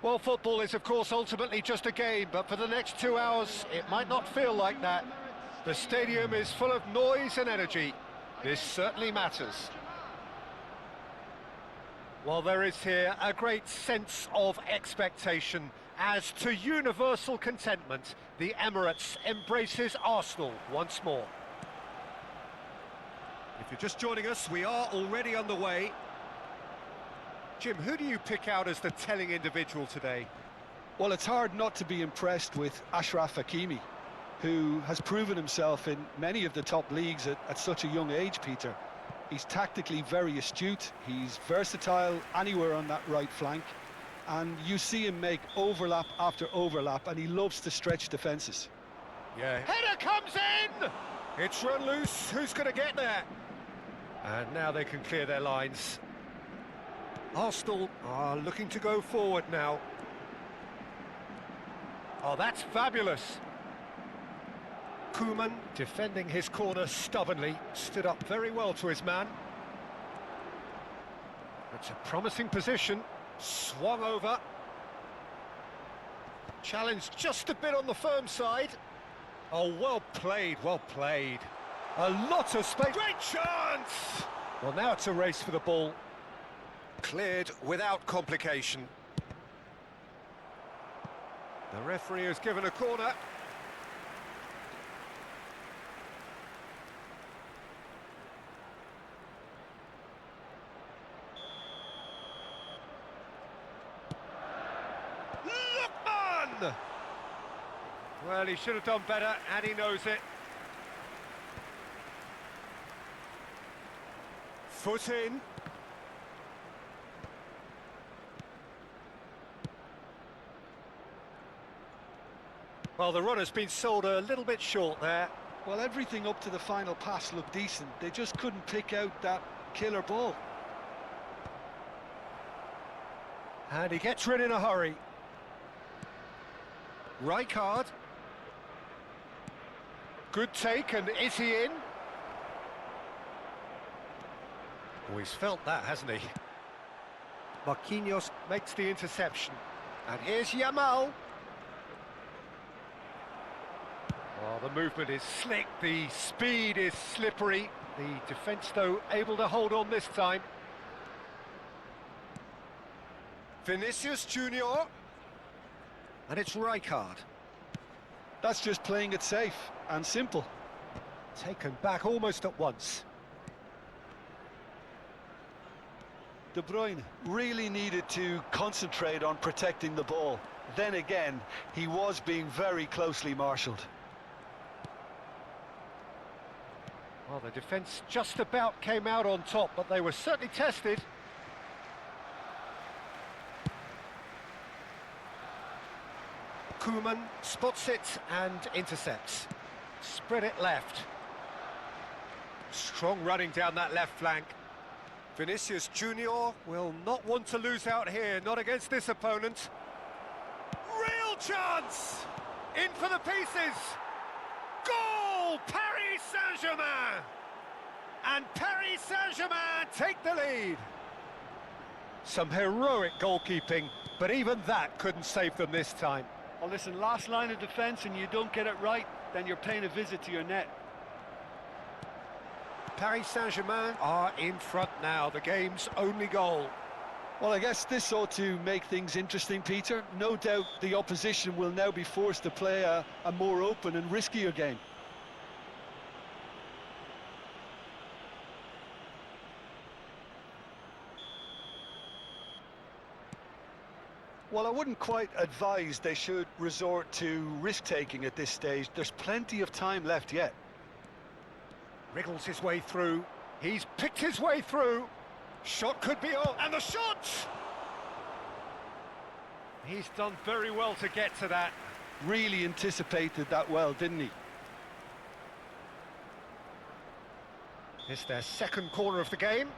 Well, football is, of course, ultimately just a game, but for the next 2 hours, it might not feel like that. The stadium is full of noise and energy. This certainly matters. Well, there is here a great sense of expectation. As to universal contentment, the Emirates embraces Arsenal once more. If you're just joining us, we are already underway. Jim, who do you pick out as the telling individual today? Well, it's hard not to be impressed with Achraf Hakimi, who has proven himself in many of the top leagues at such a young age, Peter. He's tactically very astute, he's versatile anywhere on that right flank, and you see him make overlap after overlap, and he loves to stretch defences. Yeah. Header comes in! It's run loose, who's going to get there? And now they can clear their lines. Arsenal are looking to go forward now. Oh, that's fabulous. Koeman, defending his corner stubbornly, stood up very well to his man. It's a promising position, swung over. Challenged just a bit on the firm side. Oh, well played, well played. A lot of space. Great chance! Well, now it's a race for the ball. Cleared without complication. The referee has given a corner. Lookman! Well, he should have done better, and he knows it. Foot in. Well, the run has been sold a little bit short there. Well, everything up to the final pass looked decent. They just couldn't pick out that killer ball. And he gets rid in a hurry. Rijkaard. Good take, and is he in? Oh, he's felt that, hasn't he? Marquinhos makes the interception. And here's Yamal. Oh, the movement is slick, the speed is slippery. The defence, though, able to hold on this time. Vinicius Junior. And it's Rijkaard. That's just playing it safe and simple. Taken back almost at once. De Bruyne really needed to concentrate on protecting the ball. Then again, he was being very closely marshalled. Well, the defence just about came out on top, but they were certainly tested. Koeman spots it and intercepts. Spread it left. Strong running down that left flank. Vinicius Junior will not want to lose out here, not against this opponent. Real chance! In for the pieces! Goal! Paris Saint-Germain! And Paris Saint-Germain take the lead. Some heroic goalkeeping, but even that couldn't save them this time. Well, listen, last line of defence and you don't get it right, then you're paying a visit to your net. Paris Saint-Germain are in front now, the game's only goal. Well, I guess this ought to make things interesting, Peter. No doubt the opposition will now be forced to play a more open and riskier game. Well, I wouldn't quite advise they should resort to risk-taking at this stage. There's plenty of time left yet. Wriggles his way through. He's picked his way through. Shot could be on, and the shot! He's done very well to get to that. Really anticipated that well, didn't he? It's their second corner of the game.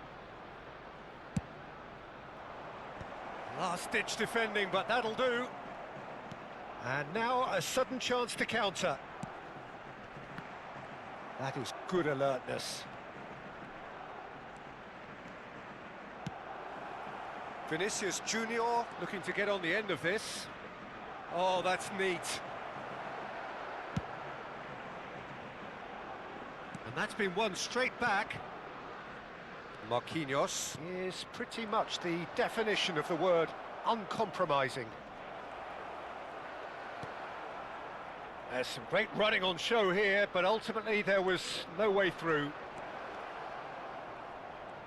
Last-ditch defending, but that'll do. And now a sudden chance to counter. That is good alertness. Vinicius Junior looking to get on the end of this. Oh, that's neat. And that's been won straight back. Marquinhos is pretty much the definition of the word uncompromising. There's some great running on show here, but ultimately there was no way through.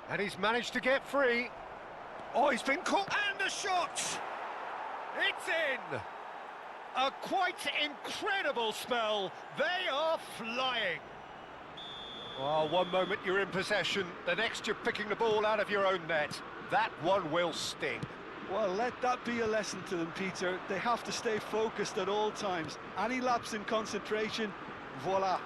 And he's managed to get free. Oh, he's been caught, and the shot! It's in! A quite incredible spell. They are flying. Oh, one moment you're in possession, the next you're picking the ball out of your own net. That one will sting. Well, let that be a lesson to them, Peter. They have to stay focused at all times. Any lapse in concentration, voila.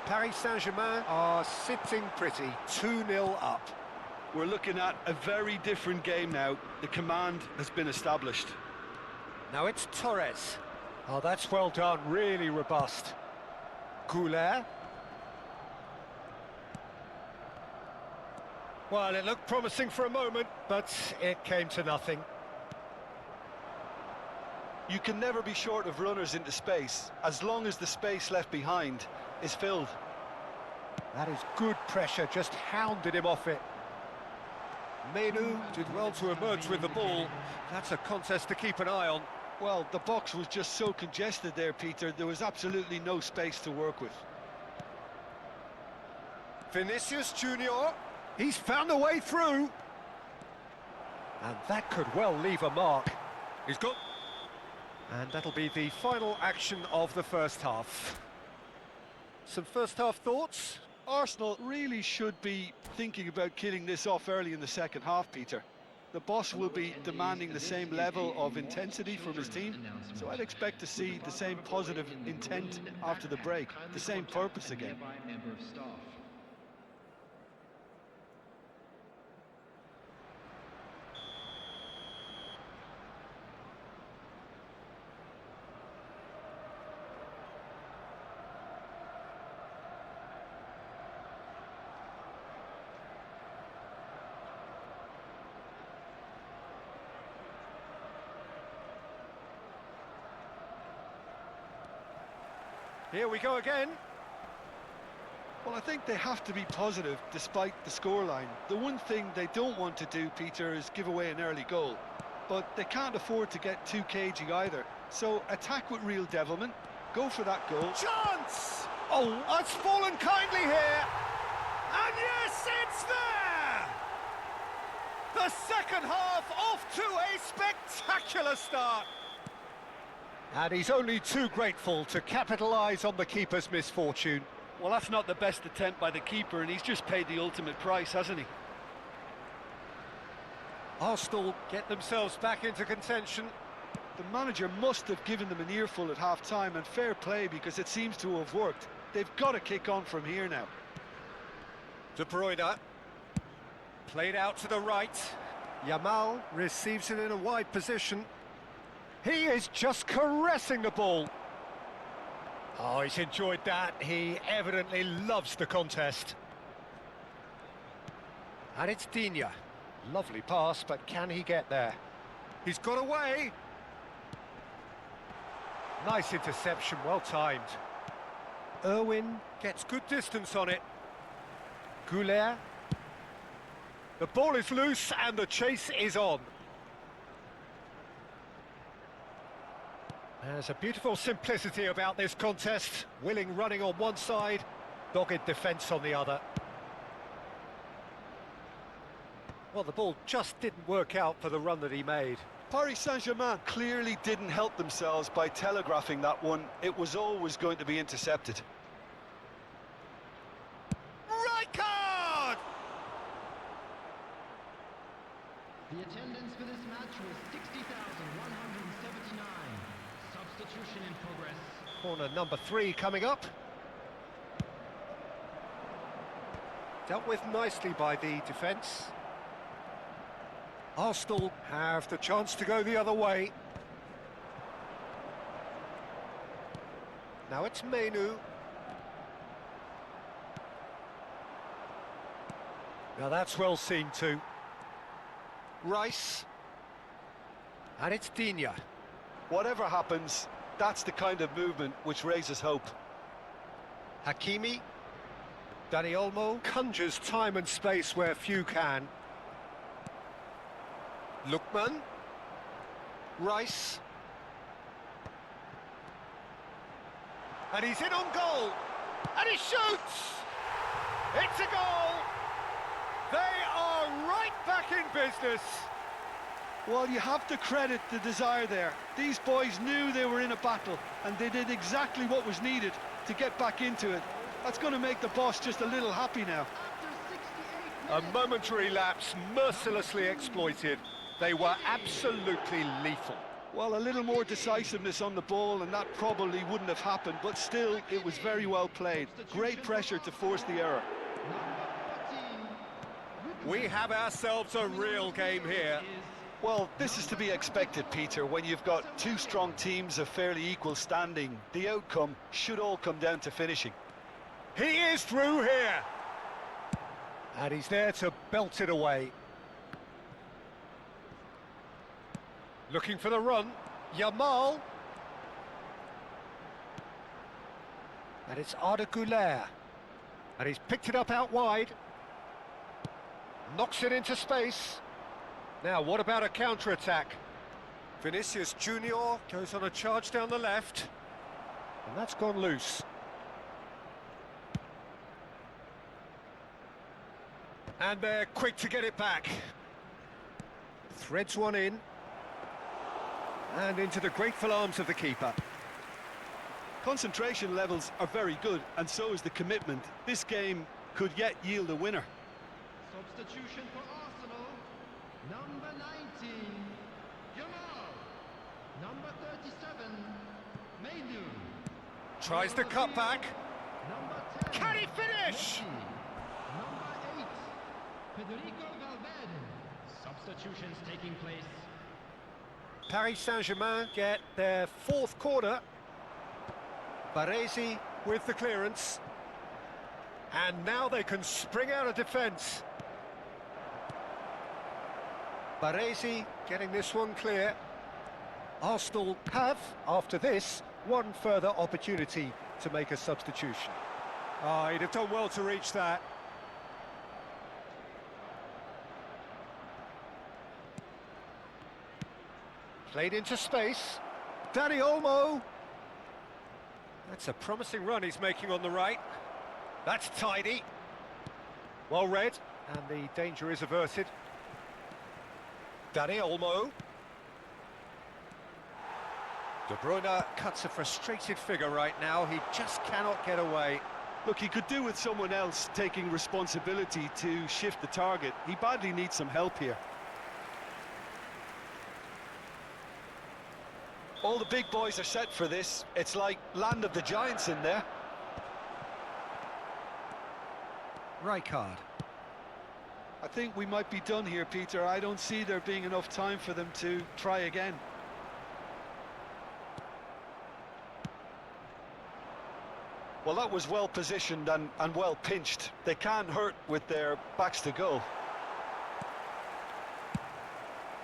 Paris Saint-Germain are sitting pretty, 2-0 up. We're looking at a very different game now. The command has been established. Now it's Torres. Oh, that's well done, really robust. Goulet. Well, it looked promising for a moment, but it came to nothing. You can never be short of runners into space, as long as the space left behind is filled. That is good pressure, just hounded him off it. Menu did well to emerge with the ball. That's a contest to keep an eye on. Well, the box was just so congested there, Peter. There was absolutely no space to work with. Vinicius Junior, he's found a way through. And that could well leave a mark. He's got... And that'll be the final action of the first half. Some first half thoughts? Arsenal really should be thinking about killing this off early in the second half, Peter. The boss will be demanding the same level of intensity from his team, so I'd expect to see the same positive intent after the break, the same purpose again. Here we go again. Well, I think they have to be positive despite the scoreline. The one thing they don't want to do, Peter, is give away an early goal. But they can't afford to get too cagey either. So attack with real devilment, go for that goal. Chance! Oh, it's fallen kindly here. And yes, it's there! The second half off to a spectacular start. And he's only too grateful to capitalise on the keeper's misfortune. Well, that's not the best attempt by the keeper, and he's just paid the ultimate price, hasn't he? Arsenal get themselves back into contention. The manager must have given them an earful at half-time, and fair play, because it seems to have worked. They've got to kick on from here now. De Bruyne. Played out to the right. Yamal receives it in a wide position. He is just caressing the ball. Oh, he's enjoyed that. He evidently loves the contest. And it's Digne. Lovely pass, but can he get there? He's got away. Nice interception, well timed. Irwin gets good distance on it. Goulet. The ball is loose and the chase is on. There's a beautiful simplicity about this contest. Willing running on one side, dogged defence on the other. Well, the ball just didn't work out for the run that he made. Paris Saint-Germain clearly didn't help themselves by telegraphing that one. It was always going to be intercepted. Right card! The attendance for this match was 60,179. Substitution in progress. Corner number 3 coming up. Dealt with nicely by the defence. Arsenal have the chance to go the other way. Now it's Menu. Now that's well seen too. Rice. And it's Digne. Whatever happens, that's the kind of movement which raises hope. Hakimi. Dani Olmo conjures time and space where few can. Lookman. Rice. And he's in on goal. And he shoots! It's a goal! They are right back in business. Well, you have to credit the desire there. These boys knew they were in a battle, and they did exactly what was needed to get back into it. That's going to make the boss just a little happy now. A momentary lapse mercilessly exploited. They were absolutely lethal. Well, a little more decisiveness on the ball, and that probably wouldn't have happened, but still, it was very well played. Great pressure to force the error. We have ourselves a real game here. Well, this is to be expected, Peter. When you've got two strong teams of fairly equal standing, the outcome should all come down to finishing. He is through here. And he's there to belt it away. Looking for the run. Yamal. And it's Arda Güler. And he's picked it up out wide. Knocks it into space. Now, what about a counter-attack? Vinicius Junior goes on a charge down the left. And that's gone loose. And they're quick to get it back. Threads one in. And into the grateful arms of the keeper. Concentration levels are very good, and so is the commitment. This game could yet yield a winner. Substitution for Arsenal. Number 19, Yamal. Number 37, Mainu. Tries the cut back. Number 10, Can he finish? Messi. Number 8, Federico Valverde. Substitutions taking place. Paris Saint-Germain get their fourth corner. Baresi with the clearance. And now they can spring out of defence. Baresi getting this one clear. Arsenal have, after this, one further opportunity to make a substitution. Oh, he'd have done well to reach that. Played into space. Dani Olmo. That's a promising run he's making on the right. That's tidy. Well read, and the danger is averted. Dani Olmo. De Bruyne cuts a frustrated figure right now. He just cannot get away. Look, he could do with someone else taking responsibility to shift the target. He badly needs some help here. All the big boys are set for this. It's like land of the giants in there. Rijkaard. I think we might be done here, Peter. I don't see there being enough time for them to try again. Well, that was well positioned and well pinched. They can't hurt with their backs to goal.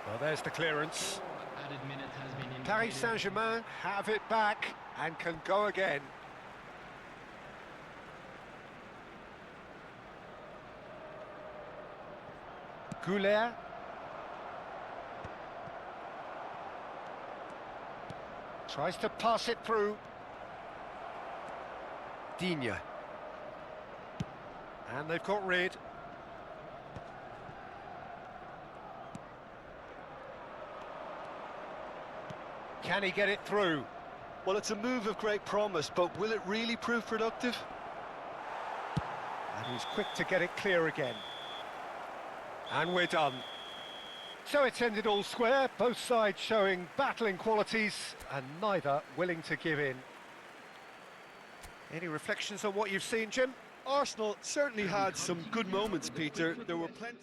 Well, there's the clearance. Added minutes has been indicated. Paris Saint-Germain have it back and can go again. Güler. Tries to pass it through. Digne. And they've got rid. Can he get it through? Well, it's a move of great promise, but will it really prove productive? And he's quick to get it clear again. And we're done. So it's ended all square, both sides showing battling qualities and neither willing to give in. Any reflections on what you've seen, Jim? Arsenal certainly had some good moments, Peter. There were plenty...